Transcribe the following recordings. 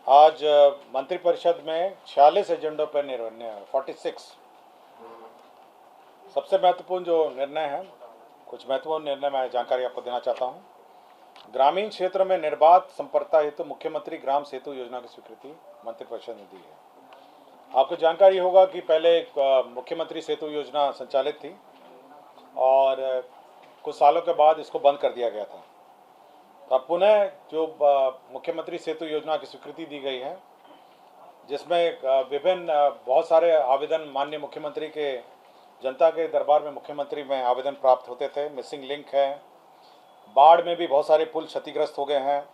आज मंत्रिपरिषद में 46 एजेंडों पर निर्णय 46 सबसे महत्वपूर्ण जो निर्णय है, कुछ महत्वपूर्ण निर्णय मैं जानकारी आपको देना चाहता हूं। ग्रामीण क्षेत्र में निर्बाध संपर्कता हेतु मुख्यमंत्री ग्राम सेतु योजना की स्वीकृति मंत्रिपरिषद ने दी है। आपको जानकारी होगा कि पहले मुख्यमंत्री सेतु योजना संचालित थी और कुछ सालों के बाद इसको बंद कर दिया गया था। अब पुनः जो मुख्यमंत्री सेतु योजना की स्वीकृति दी गई है, जिसमें विभिन्न बहुत सारे आवेदन माननीय मुख्यमंत्री के जनता के दरबार में मुख्यमंत्री में आवेदन प्राप्त होते थे। मिसिंग लिंक है, बाढ़ में भी बहुत सारे पुल क्षतिग्रस्त हो गए हैं,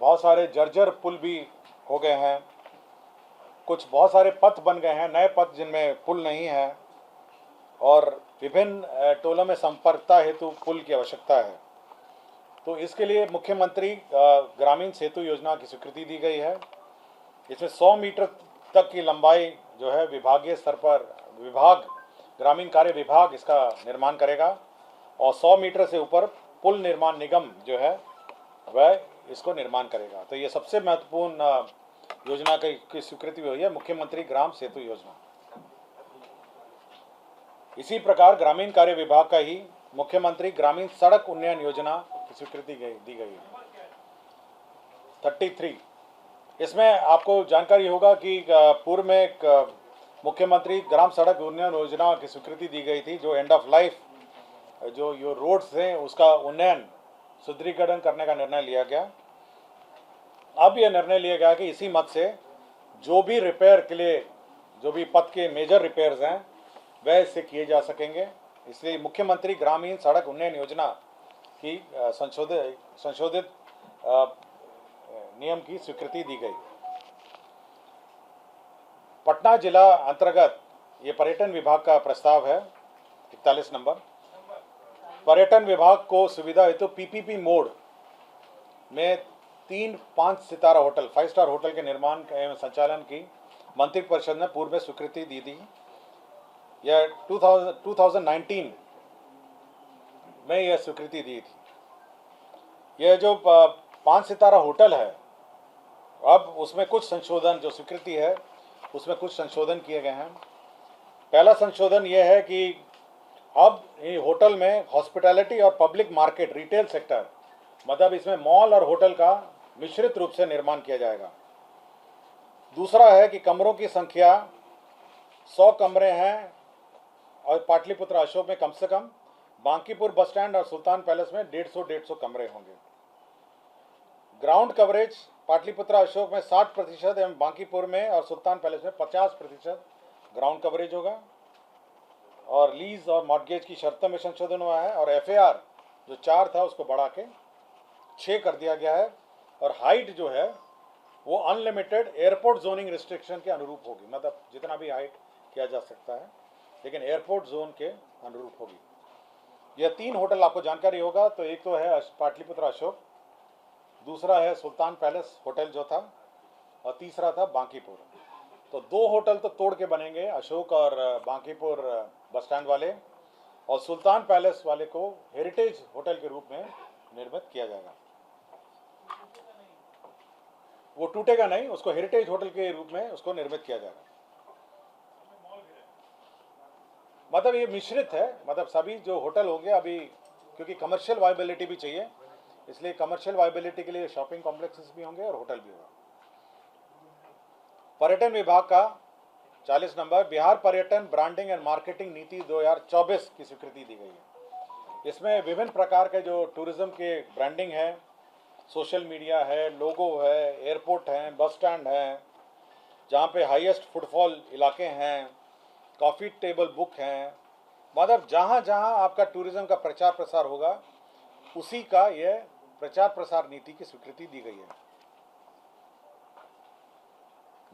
बहुत सारे जर्जर पुल भी हो गए हैं, कुछ बहुत सारे पथ बन गए हैं, नए पथ जिनमें पुल नहीं है, और विभिन्न टोलों में संपर्कता हेतु पुल की आवश्यकता है। तो इसके लिए मुख्यमंत्री ग्रामीण सेतु योजना की स्वीकृति दी गई है। इसमें 100 मीटर तक की लंबाई जो है विभागीय स्तर पर ग्रामीण कार्य विभाग इसका निर्माण करेगा, और 100 मीटर से ऊपर पुल निर्माण निगम जो है वह इसको निर्माण करेगा। तो ये सबसे महत्वपूर्ण योजना की स्वीकृति हुई है, मुख्यमंत्री ग्राम सेतु योजना। इसी प्रकार ग्रामीण कार्य विभाग का ही मुख्यमंत्री ग्रामीण सड़क उन्नयन योजना की स्वीकृति दी गई है 33। इसमें आपको जानकारी होगा कि पूर्व में एक मुख्यमंत्री ग्राम सड़क उन्नयन योजना की स्वीकृति दी गई थी, जो एंड ऑफ लाइफ जो रोड्स हैं उसका उन्नयन सुदृढ़ीकरण करने का निर्णय लिया गया। अब यह निर्णय लिया गया कि इसी मत से जो भी रिपेयर के लिए जो भी पथ के मेजर रिपेयर्स हैं वह इससे किए जा सकेंगे। इसलिए मुख्यमंत्री ग्रामीण सड़क उन्नयन योजना की संशोधित नियम की स्वीकृति दी गई। पटना जिला अंतर्गत ये पर्यटन विभाग का प्रस्ताव है 41 नंबर। पर्यटन विभाग को सुविधा हेतु पीपीपी मोड में 3-5 सितारा होटल 5 स्टार होटल के निर्माण एवं संचालन की मंत्रिपरिषद ने पूर्व में स्वीकृति दी थी। यह 2019 में यह स्वीकृति दी थी। यह जो 5 सितारा होटल है, अब उसमें कुछ संशोधन, जो स्वीकृति है उसमें कुछ संशोधन किए गए हैं। पहला संशोधन यह है कि अब ये होटल में हॉस्पिटैलिटी और पब्लिक मार्केट रिटेल सेक्टर, मतलब इसमें मॉल और होटल का मिश्रित रूप से निर्माण किया जाएगा। दूसरा है कि कमरों की संख्या 100 कमरे हैं और पाटलिपुत्र अशोक में कम से कम, बांकीपुर बस स्टैंड और सुल्तान पैलेस में 150 कमरे होंगे। ग्राउंड कवरेज पाटलिपुत्र अशोक में 60% एवं बांकीपुर में और सुल्तान पैलेस में 50% ग्राउंड कवरेज होगा। और लीज और मॉर्गेज की शर्तों में संशोधन हुआ है, और एफएआर जो 4 था उसको बढ़ा के 6 कर दिया गया है। और हाइट जो है वो अनलिमिटेड एयरपोर्ट जोनिंग रिस्ट्रिक्शन के अनुरूप होगी, मतलब जितना भी हाइट किया जा सकता है, लेकिन एयरपोर्ट जोन के अनुरूप होगी। यह 3 होटल आपको जानकारी होगा, तो एक तो है पाटलिपुत्र अशोक, दूसरा है सुल्तान पैलेस होटल जो था, और तीसरा था बांकीपुर। तो 2 होटल तो तोड़ के बनेंगे, अशोक और बांकीपुर बस स्टैंड वाले, और सुल्तान पैलेस वाले को हेरिटेज होटल के रूप में निर्मित किया जाएगा। वो टूटेगा नहीं, उसको हेरिटेज होटल के रूप में उसको निर्मित किया जाएगा। मतलब ये मिश्रित है, मतलब सभी जो होटल होंगे अभी, क्योंकि कमर्शियल वायबिलिटी भी चाहिए, इसलिए कमर्शियल वायबिलिटी के लिए शॉपिंग कॉम्प्लेक्सेस भी होंगे और होटल भी होगा। पर्यटन विभाग का 40 नंबर बिहार पर्यटन ब्रांडिंग एंड मार्केटिंग नीति 2024 की स्वीकृति दी गई है। इसमें विभिन्न प्रकार के जो टूरिज्म के ब्रांडिंग है, सोशल मीडिया है, लोगो है, एयरपोर्ट हैं, बस स्टैंड हैं, जहाँ पे हाईएस्ट फुटफॉल इलाके हैं, कॉफ़ी टेबल बुक हैं, मतलब जहाँ जहाँ आपका टूरिज्म का प्रचार प्रसार होगा उसी का यह प्रचार प्रसार नीति की स्वीकृति दी गई है।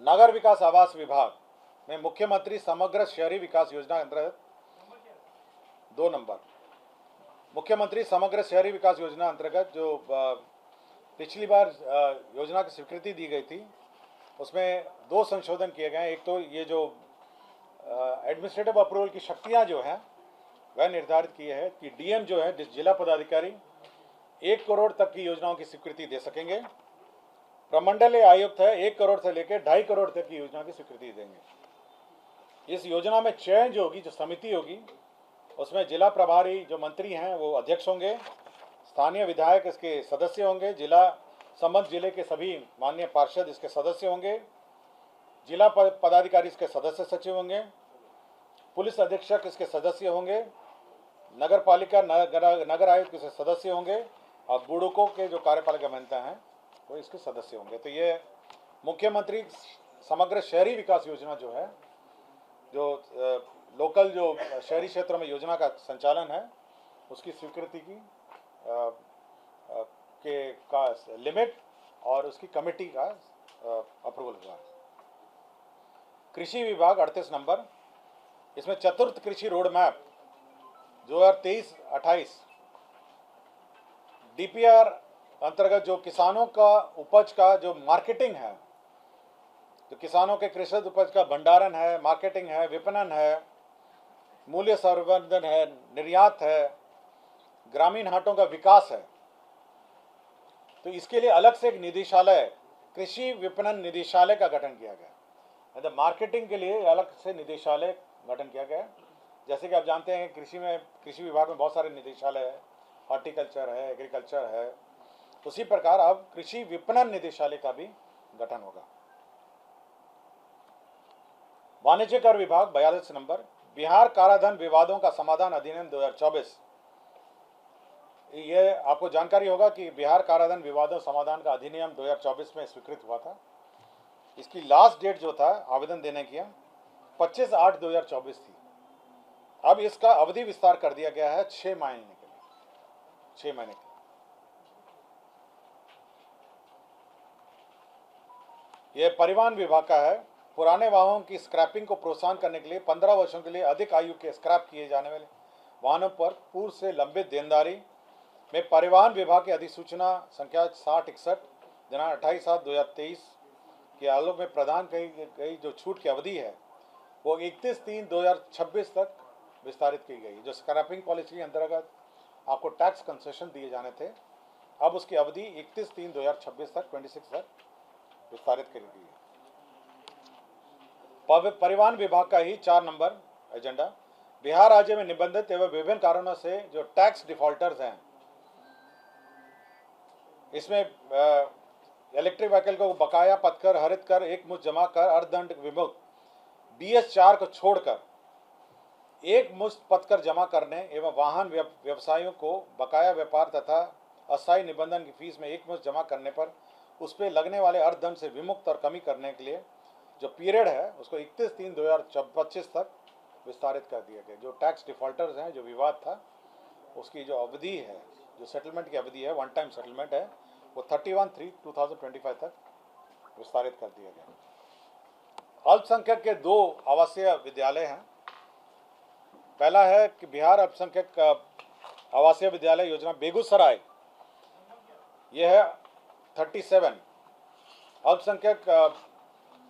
नगर विकास आवास विभाग में मुख्यमंत्री समग्र शहरी विकास योजना के अंतर्गत 2 नंबर मुख्यमंत्री समग्र शहरी विकास योजना अंतर्गत जो पिछली बार योजना की स्वीकृति दी गई थी, उसमें 2 संशोधन किए गए हैं। एक तो ये जो एडमिनिस्ट्रेटिव अप्रूवल की शक्तियां जो हैं वह निर्धारित की है कि डीएम जो है जिला पदाधिकारी 1 करोड़ तक की योजनाओं की स्वीकृति दे सकेंगे। प्रमंडलीय आयुक्त है 1 करोड़ से लेकर 2.5 करोड़ तक की योजना की स्वीकृति देंगे। इस योजना में चयन जो होगी, जो समिति होगी, उसमें जिला प्रभारी जो मंत्री हैं वो अध्यक्ष होंगे, स्थानीय विधायक इसके सदस्य होंगे, जिला संबंध जिले के सभी माननीय पार्षद इसके सदस्य होंगे, जिला पदाधिकारी इसके सदस्य सचिव होंगे, पुलिस अधीक्षक इसके सदस्य होंगे, नगर पालिका नगर आयुक्त इसके सदस्य होंगे और बुडुको के जो कार्यपालिका अभियंता हैं वो इसके सदस्य होंगे। तो ये मुख्यमंत्री समग्र शहरी विकास योजना जो है, जो लोकल जो शहरी क्षेत्रों में योजना का संचालन है, उसकी स्वीकृति की का लिमिट और उसकी कमेटी का अप्रूवल हुआ। कृषि विभाग 38 नंबर, इसमें चतुर्थ कृषि रोड मैप 2023-28 डीपीआर अंतर्गत जो किसानों का उपज का जो मार्केटिंग है, जो किसानों के कृषि उपज का भंडारण है, मार्केटिंग है, विपणन है, मूल्य संवर्धन है, निर्यात है, ग्रामीण हाटों का विकास है, तो इसके लिए अलग से एक निदेशालय, कृषि विपणन निदेशालय का गठन किया गया। मतलब मार्केटिंग के लिए अलग से निदेशालय गठन किया गया। जैसे कि आप जानते हैं कृषि विभाग में बहुत सारे निदेशालय है, हॉर्टिकल्चर है, एग्रीकल्चर है, उसी प्रकार अब कृषि विपणन निदेशालय का भी गठन होगा। वाणिज्य कर विभाग 42 नंबर, बिहार काराधन विवादों का समाधान अधिनियम 2024। ये आपको जानकारी होगा कि बिहार काराधन विवादों समाधान का अधिनियम 2024 में स्वीकृत हुआ था। इसकी लास्ट डेट जो था आवेदन देने की 25/8/2024 थी। अब इसका अवधि विस्तार कर दिया गया है 6 महीने के लिए, 6 महीने के लिए। यह परिवहन विभाग का है। पुराने वाहनों की स्क्रैपिंग को प्रोत्साहन करने के लिए 15 वर्षों के लिए अधिक आयु के स्क्रैप किए जाने वाले वाहनों पर पूर्व से लंबित देनदारी में परिवहन विभाग की अधिसूचना संख्या 6061 दिनांक 28/7/2023 के आलोक में प्रदान की गई जो छूट की अवधि है वो 31/3/2026 तक विस्तारित की गई। जो स्क्रैपिंग पॉलिसी के अंतर्गत आपको टैक्स कंसेशन दिए जाने थे, अब उसकी अवधि 31/3/2026 तक 26 तक विस्तारित की गई है। परिवहन विभाग का ही 4 नंबर एजेंडा, बिहार राज्य में निबंधित एवं विभिन्न कारणों से जो टैक्स डिफॉल्टर्स हैं, इसमें इलेक्ट्रिक व्हीकल को बकाया पथकर, हरित कर, एक मुश्त जमा कर, अर्धदंड विमुक्त BS4 को छोड़कर एक मुश्त पथकर जमा करने एवं वाहन व्यवसायियों को बकाया व्यापार तथा अस्थायी निबंधन की फीस में एक मुश्त जमा करने पर उस पर लगने वाले अर्धदंड से विमुक्त और कमी करने के लिए जो पीरियड है उसको 31/3/2025 तक विस्तारित कर दिया गया। जो टैक्स डिफॉल्टर्स हैं, जो विवाद था, उसकी जो अवधि है, जो सेटलमेंट की अवधि है, वन टाइम सेटलमेंट है, वो 31/3/2025 तक विस्तारित कर दिया गया। अल्पसंख्यक के 2 आवासीय विद्यालय हैं। पहला है कि बिहार अल्पसंख्यक आवासीय विद्यालय योजना बेगूसराय, यह है 37 अल्पसंख्यक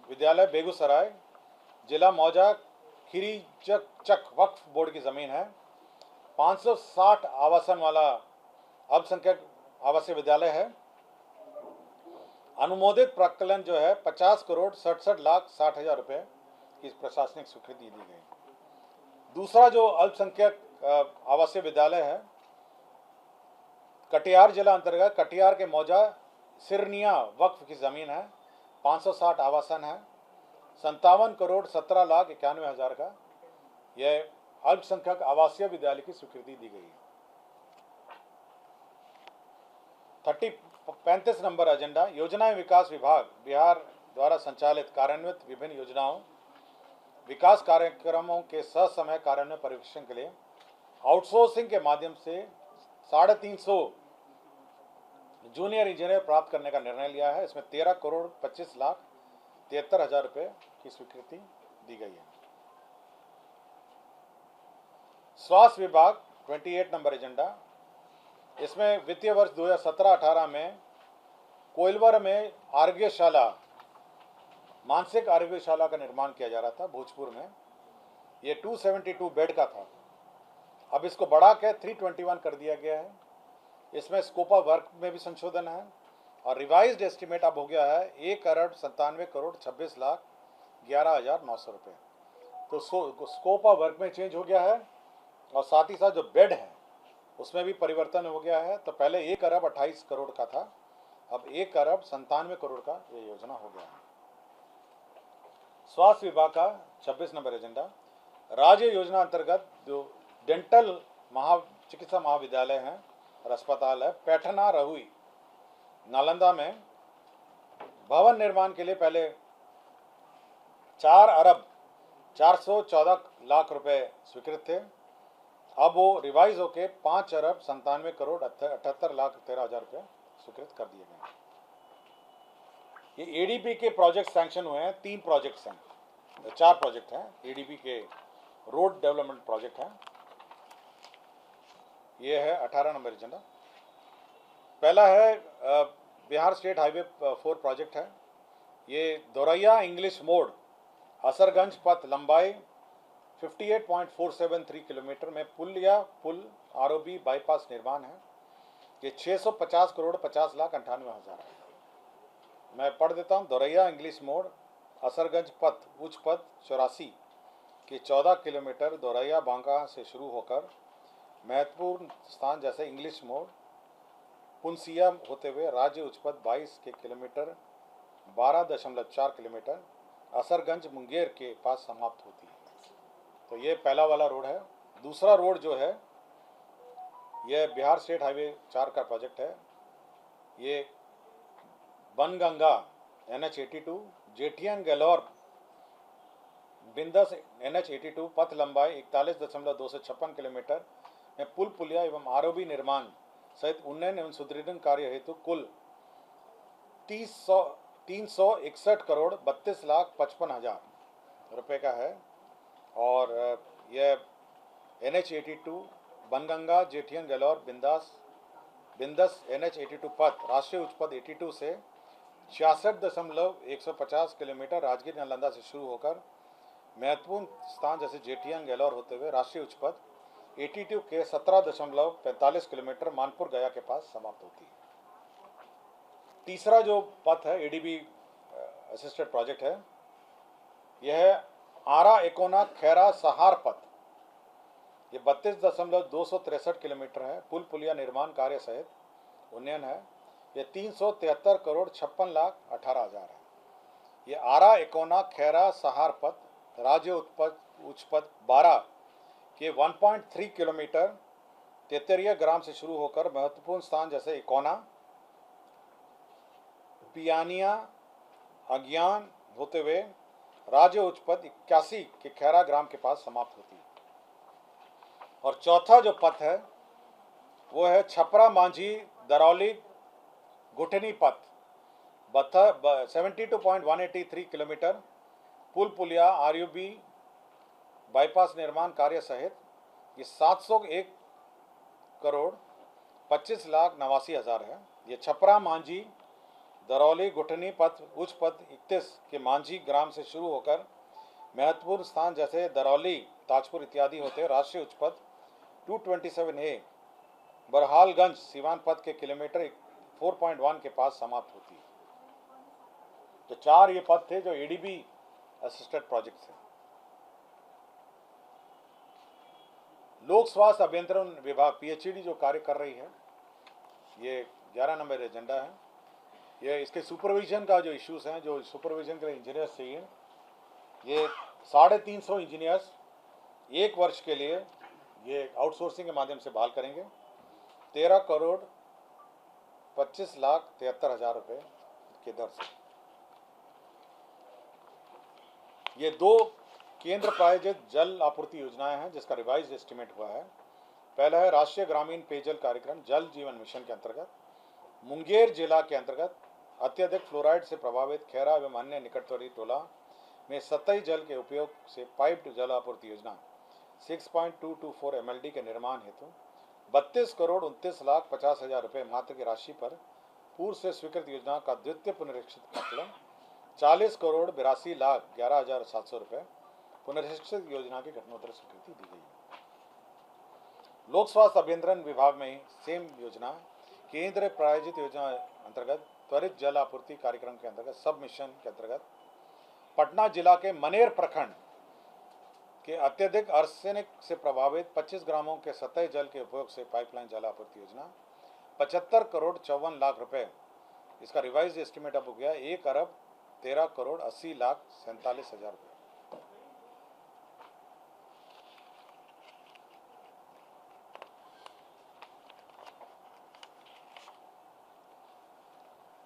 विद्यालय बेगूसराय, जिला मौजा, खीरी चक वक्फ बोर्ड की ज़मीन है। 560 आवासन वाला अल्पसंख्यक आवासीय विद्यालय है। अनुमोदित प्राक्कलन जो है 50,67,60,60,000 रुपये की प्रशासनिक स्वीकृति दी गई। दूसरा जो अल्पसंख्यक आवासीय विद्यालय है कटिहार जिला अंतर्गत कटिहार के मौजा सिरनिया वक्फ की ज़मीन है। 560 आवासन है, 57,17,91,000 का यह अल्पसंख्यक आवासीय विद्यालय की स्वीकृति दी गई है। 35 नंबर एजेंडा, योजना एवं विकास विभाग बिहार द्वारा संचालित कार्यान्वित विभिन्न योजनाओं विकास कार्यक्रमों के ससमय कार्यान्वयन परीक्षण के लिए आउटसोर्सिंग के माध्यम से 350 जूनियर इंजीनियर प्राप्त करने का निर्णय लिया है। इसमें 13,25,73,000 रुपये की स्वीकृति दी गई है। स्वास्थ्य विभाग 28 नंबर एजेंडा, इसमें वित्तीय वर्ष 2017-18 में कोइलवर में आरोग्यशाला, मानसिक आरोग्यशाला का निर्माण किया जा रहा था भोजपुर में। ये 272 बेड का था, अब इसको बढ़ा के 321 कर दिया गया है। इसमें स्कोप ऑफ वर्क में भी संशोधन है और रिवाइज्ड एस्टिमेट अब हो गया है 1,97,26,11,900 रुपये। तो स्कोप ऑफ वर्क में चेंज हो गया है और साथ ही साथ जो बेड है उसमें भी परिवर्तन हो गया है। तो पहले 1,28,00,00,000 का था, अब 1,97,00,00,000 का ये योजना हो गया है। स्वास्थ्य विभाग का 26 नंबर एजेंडा, राज्य योजना अंतर्गत जो डेंटल चिकित्सा महाविद्यालय हैं और अस्पताल है पैठना रहुई नालंदा में, भवन निर्माण के लिए पहले 4,414,00,000 रुपए स्वीकृत थे, अब वो रिवाइज होके 5,97,78,13,13,000 रुपये स्वीकृत कर दिए गए। ये एडीबी के प्रोजेक्ट सैंक्शन हुए हैं, 3 प्रोजेक्ट्स हैं, 4 प्रोजेक्ट हैं एडीबी के रोड डेवलपमेंट प्रोजेक्ट हैं। ये है 18 नंबर एजेंडा। पहला है बिहार स्टेट हाईवे 4 प्रोजेक्ट है। ये दोरैया इंग्लिश मोड़ असरगंज पथ लंबाई 58.473 किलोमीटर में पुल आरओबी बाईपास निर्माण है। ये 650,50,98,000 है। मैं पढ़ देता हूँ। दोरैया इंग्लिश मोड़ असरगंज पथ उच्च पथ 84 के 14 किलोमीटर दोरैया बांका से शुरू होकर महत्वपूर्ण स्थान जैसे इंग्लिश मोड़ पुनसिया होते हुए राज्य उच्च पथ 22 के किलोमीटर 12.4 किलोमीटर असरगंज मुंगेर के पास समाप्त होती है। तो ये पहला वाला रोड है। दूसरा रोड जो है ये बिहार स्टेट हाईवे 4 का प्रोजेक्ट है। ये Banganga NH82 Jethian galore बिंदस NH82 पथ लंबाई 41.256 किलोमीटर में पुल पुलिया एवं आरओबी निर्माण सहित उन्नयन एवं सुदृढ़ीकरण कार्य हेतु कुल 361,32,55,000 रुपये का है। और यह NH82 Banganga Jethian galore बिंदस NH82 पथ राष्ट्रीय उच्च पथ 82 से 66.150 किलोमीटर राजगीर नालंदा से शुरू होकर महत्वपूर्ण स्थान जैसे जेठियन गैलोर होते हुए राष्ट्रीय उच्च पथ 82 के 17.45 किलोमीटर मानपुर गया के पास समाप्त होती है। तीसरा जो पथ है एडीबी असिस्टेड प्रोजेक्ट है, यह है आरा एकोना खैरा सहार पथ। ये 32.263 किलोमीटर है। पुल पुलिया निर्माण कार्य सहित उन्नयन है। ये 373,56,18,000 है। ये आरा एकोना खैरा सहार पथ राज्य उच्च पथ 12 के 1.3 किलोमीटर तेतरिया ग्राम से शुरू होकर महत्वपूर्ण स्थान जैसे इकोना पियानिया अज्ञान होते हुए राज्य उच्च पथ 81 के खैरा ग्राम के पास समाप्त होती है। और चौथा जो पथ है वो है छपरा मांझी दरौली गुठनी पथ 72.183 किलोमीटर पुल पुलिया आरयूबी बाईपास निर्माण कार्य सहित ये 701,25,89,000 है। ये छपरा मांझी दरौली गुठनी पथ उच्च पथ 31 के मांझी ग्राम से शुरू होकर महत्वपूर्ण स्थान जैसे दरौली ताजपुर इत्यादि होते राष्ट्रीय उच्च पथ 227A बरहालगंज सीवान पथ के किलोमीटर 4.1 के पास समाप्त होती है। तो 4 ये पथ थे जो एडीबी असिस्टेड प्रोजेक्ट्स हैं। लोक स्वास्थ्य अभियंत्रण विभाग पीएचईडी जो कार्य कर रही है, ये 11 नंबर एजेंडा है। ये इसके सुपरविजन का जो इश्यूज हैं, जो सुपरविजन के लिए इंजीनियर्स चाहिए, ये 350 इंजीनियर्स 1 वर्ष के लिए ये आउटसोर्सिंग के माध्यम से बहाल करेंगे। 13,25,73,000 रुपये की दर से। ये 2 केंद्र प्रायोजित जल आपूर्ति योजनाएं हैं जिसका रिवाइज एस्टिमेट हुआ है। पहला है राष्ट्रीय ग्रामीण पेयजल कार्यक्रम जल जीवन मिशन के अंतर्गत मुंगेर जिला के अंतर्गत अत्यधिक फ्लोराइड से प्रभावित खैरा एवं अन्य निकटवर्ती टोला में सतही जल के उपयोग से पाइप्ड जल आपूर्ति योजना 6.224 MLD के निर्माण हेतु 32,29,50,000 रुपये मात्र की राशि पर पूर्व से स्वीकृत योजना का द्वितीय पुनरीक्षित आकलन 40,82,11,700 रुपये पुनरीक्षित योजना की घटनोत्तर स्वीकृति दी गई है। लोक स्वास्थ्य अभियंत्रण विभाग में ही सेम योजना केंद्र प्रायोजित योजना अंतर्गत त्वरित जल आपूर्ति कार्यक्रम के अंतर्गत सब मिशन के अंतर्गत पटना जिला के मनेर प्रखंड के अत्यधिक आर्सेनिक से प्रभावित 25 ग्रामों के सतही जल के उपयोग से पाइपलाइन जल आपूर्ति योजना 75 करोड़ 54 लाख रुपए, इसका रिवाइज एस्टिमेट अब हो गया 1 अरब 13 करोड़ 80 लाख 47 हजार रुपये।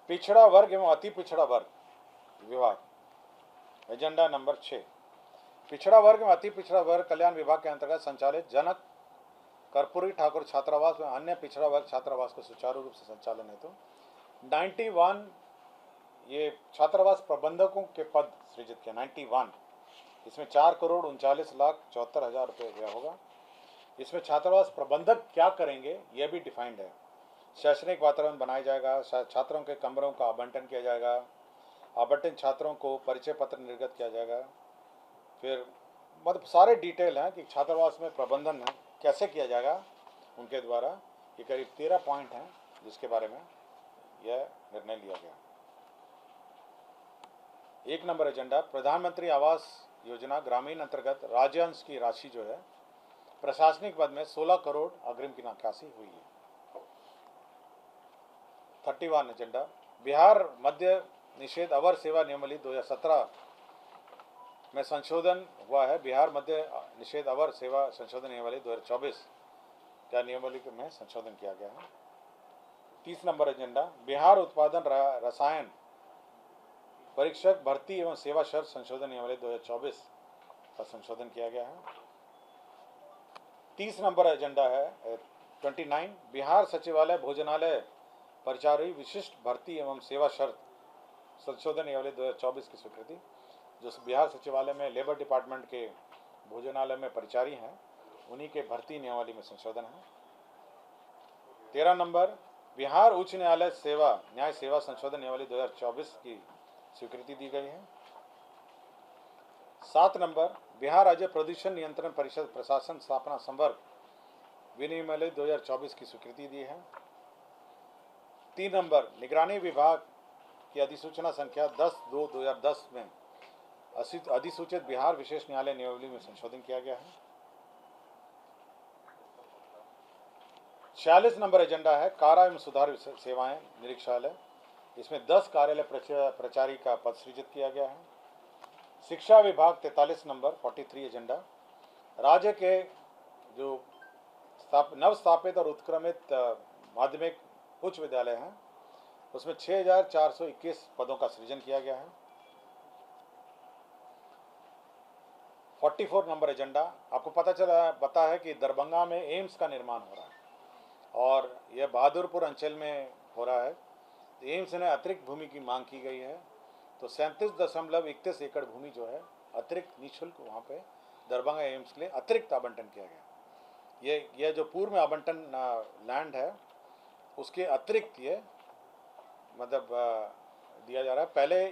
पिछड़ा वर्ग एवं अति पिछड़ा वर्ग विभाग एजेंडा नंबर 6। पिछड़ा वर्ग एवं अति पिछड़ा वर्ग कल्याण विभाग के अंतर्गत संचालित जनक कर्पूरी ठाकुर छात्रावास व अन्य पिछड़ा वर्ग छात्रावास को सुचारू रूप से संचालन हेतु 91 ये छात्रावास प्रबंधकों के पद सृजित किया। 91 इसमें 4 करोड़ 39 लाख 74 हजार रुपये व्यय होगा। इसमें छात्रावास प्रबंधक क्या करेंगे यह भी डिफाइंड है। शैक्षणिक वातावरण बनाया जाएगा, छात्रों के कमरों का आवंटन किया जाएगा, आवंटित छात्रों को परिचय पत्र निर्गत किया जाएगा। फिर मतलब सारे डिटेल हैं कि छात्रावास में प्रबंधन है कैसे किया जाएगा उनके द्वारा। ये करीब 13 पॉइंट हैं जिसके बारे में यह निर्णय लिया गया। 1 नंबर एजेंडा प्रधानमंत्री आवास योजना ग्रामीण अंतर्गत राज्यांश की राशि जो है प्रशासनिक पद में 16 करोड़ अग्रिम की निकासी हुई है। 31 एजेंडा बिहार मद्य निषेध अवर सेवा नियमावली 2017 में संशोधन हुआ है। बिहार मद्य निषेध अवर सेवा संशोधन नियमावली 2024 का नियमावली में संशोधन किया गया है। 30 नंबर एजेंडा बिहार उत्पादन रसायन परीक्षक भर्ती एवं सेवा शर्त संशोधन नियमावली 2024 का संशोधन किया गया है। 30 नंबर एजेंडा है 29 बिहार सचिवालय भोजनालय परिचारी विशिष्ट भर्ती एवं सेवा शर्त संशोधन नियमावली 2024 की स्वीकृति। जो बिहार सचिवालय में लेबर डिपार्टमेंट के भोजनालय में परिचारी हैं उन्हीं के भर्ती नियमावली में संशोधन है। 13 नंबर बिहार उच्च न्यायालय सेवा न्याय सेवा संशोधन नियमावली 2024 की स्वीकृति दी गई है। 7 नंबर बिहार राज्य प्रदूषण नियंत्रण परिषद प्रशासन स्थापना संवर्ग विनियमावली 2024 की स्वीकृति दी है। 3 नंबर निगरानी विभाग की अधिसूचना संख्या 10/2/2010 में अधिसूचित बिहार विशेष न्यायालय नियमावली में संशोधन किया गया है। 46 नंबर एजेंडा है कारा एवं सुधार सेवाएं निरीक्षालय। इसमें 10 कार्यालय प्रचारी का पद सृजित किया गया है। शिक्षा विभाग 43 नंबर 43 एजेंडा राज्य के जो नवस्थापित और उत्क्रमित माध्यमिक उच्च विद्यालय हैं उसमें 6421 पदों का सृजन किया गया है। 44 नंबर एजेंडा आपको पता है कि दरभंगा में एम्स का निर्माण हो रहा है और यह बहादुरपुर अंचल में हो रहा है। एम्स ने अतिरिक्त भूमि की मांग की गई है तो 37.31 एकड़ भूमि जो है अतिरिक्त निःशुल्क वहाँ पे दरभंगा एम्स के लिए अतिरिक्त आवंटन किया गया। ये जो पूर्व में आवंटन लैंड है उसके अतिरिक्त ये मतलब दिया जा रहा है। पहले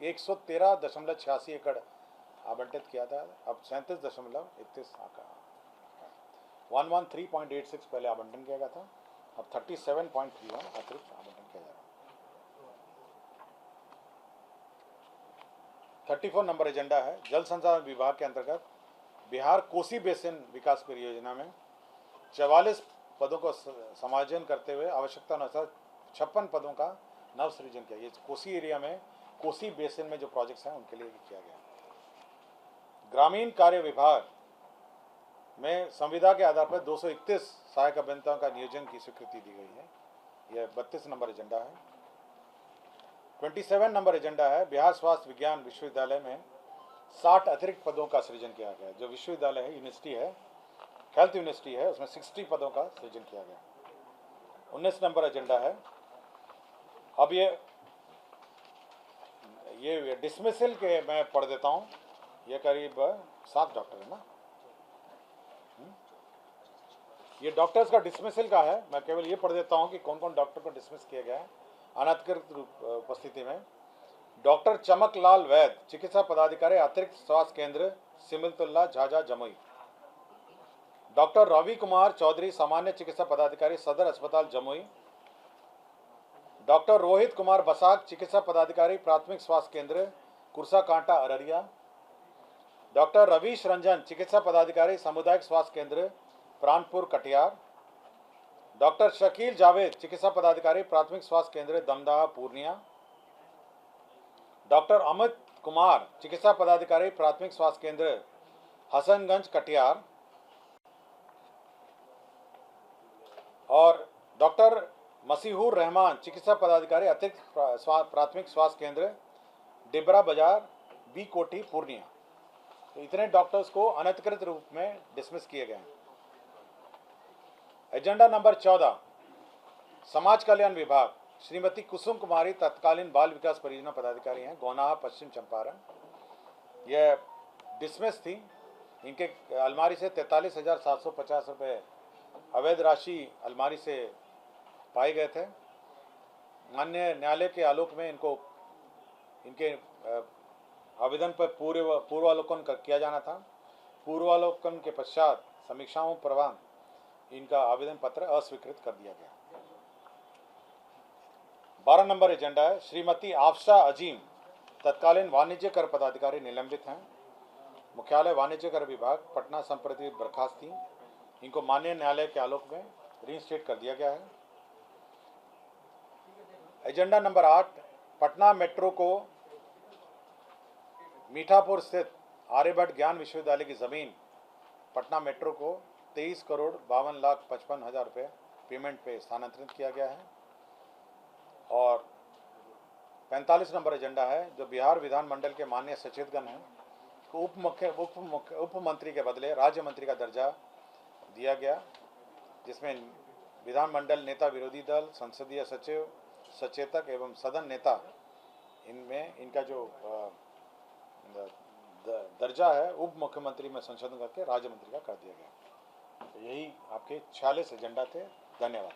113.86 एकड़ आवंटित किया था, अब 37.31 113.86 पहले आवंटन किया गया था, अब 37.31 अतिरिक्त आवंटन किया जा रहा है। 34 नंबर एजेंडा है जल संसाधन विभाग के अंतर्गत बिहार कोसी बेसिन विकास परियोजना में 44 पदों को समायोजन करते हुए आवश्यकता अनुसार 56 पदों का नव सृजन किया। ये कोसी एरिया में कोसी बेसिन में जो प्रोजेक्ट्स हैं उनके लिए किया गया। ग्रामीण कार्य विभाग में संविदा के आधार पर 231 सहायक अभियंताओं का नियोजन की स्वीकृति दी गई है। यह 32 नंबर एजेंडा है। 27 नंबर एजेंडा है बिहार स्वास्थ्य विज्ञान विश्वविद्यालय में 60 अतिरिक्त पदों का सृजन किया गया। जो विश्वविद्यालय है यूनिवर्सिटी है हेल्थ यूनिवर्सिटी है उसमें 60 पदों का सृजन किया गया। 19 नंबर एजेंडा है अब ये डिसमिसल के मैं पढ़ देता हूँ। ये करीब 7 डॉक्टर है ना, ये डॉक्टर्स का डिसमिसल का है। मैं केवल ये पढ़ देता हूँ कि कौन कौन डॉक्टर को डिसमिस किया गया है अनधिकृत उपस्थिति में। डॉक्टर चमकलाल वैद चिकित्सा पदाधिकारी अतिरिक्त स्वास्थ्य केंद्र सिमलतुल्ला झाझा जमुई। डॉक्टर रवि कुमार चौधरी सामान्य चिकित्सा पदाधिकारी सदर अस्पताल जमुई। डॉक्टर रोहित कुमार बसाक, चिकित्सा पदाधिकारी, प्राथमिक स्वास्थ्य केंद्र कुरसा कांटा अररिया। डॉक्टर रवीश रंजन, चिकित्सा पदाधिकारी, सामुदायिक स्वास्थ्य केंद्र प्राणपुर कटिहार। डॉक्टर शकील जावेद, चिकित्सा पदाधिकारी, प्राथमिक स्वास्थ्य केंद्र दमदहा पूर्णिया। डॉक्टर अमित कुमार, चिकित्सा पदाधिकारी, प्राथमिक स्वास्थ्य केंद्र हसनगंज कटिहार। और डॉक्टर मसीहूर रहमान, चिकित्सा पदाधिकारी, अतिरिक्त प्राथमिक स्वास्थ्य केंद्र डिबरा बाजार बी कोटी पूर्णिया। तो इतने डॉक्टर्स को अनधिकृत रूप में डिसमिस किए गए हैं। एजेंडा नंबर 14, समाज कल्याण विभाग, श्रीमती कुसुम कुमारी, तत्कालीन बाल विकास परियोजना पदाधिकारी हैं, गोनाहा पश्चिम चंपारण। यह डिसमिस थी। इनके अलमारी से 43,750 रुपये अवैध राशि अलमारी से पाए गए थे। माननीय न्यायालय के आलोक में इनके आवेदन पर पूर्वावलोकन किया जाना था। पूर्वावलोकन के पश्चात समीक्षाओं परवान इनका आवेदन पत्र अस्वीकृत कर दिया गया। 12 नंबर एजेंडा है, श्रीमती आफशा अजीम, तत्कालीन वाणिज्य कर पदाधिकारी, निलंबित हैं। मुख्यालय वाणिज्य कर विभाग पटना संप्रति बर्खास्त थी। इनको माननीय न्यायालय के आलोक में रीइंस्टेट कर दिया गया है। एजेंडा नंबर 8, पटना मेट्रो को मीठापुर स्थित आर्यभट्ट ज्ञान विश्वविद्यालय की जमीन पटना मेट्रो को 23,52,55,000 रुपये पेमेंट पे स्थानांतरित किया गया है। और 45 नंबर एजेंडा है, जो बिहार विधानमंडल के माननीय सचेतगण हैं को उप मंत्री के बदले राज्य मंत्री का दर्जा दिया गया, जिसमें विधानमंडल नेता, विरोधी दल, संसदीय सचिव, सचेतक एवं सदन नेता, इनमें इनका जो दर्जा है उप मुख्यमंत्री में संशोधन करके राज्य मंत्री का कर दिया गया। तो यही आपके 46 एजेंडा थे। धन्यवाद।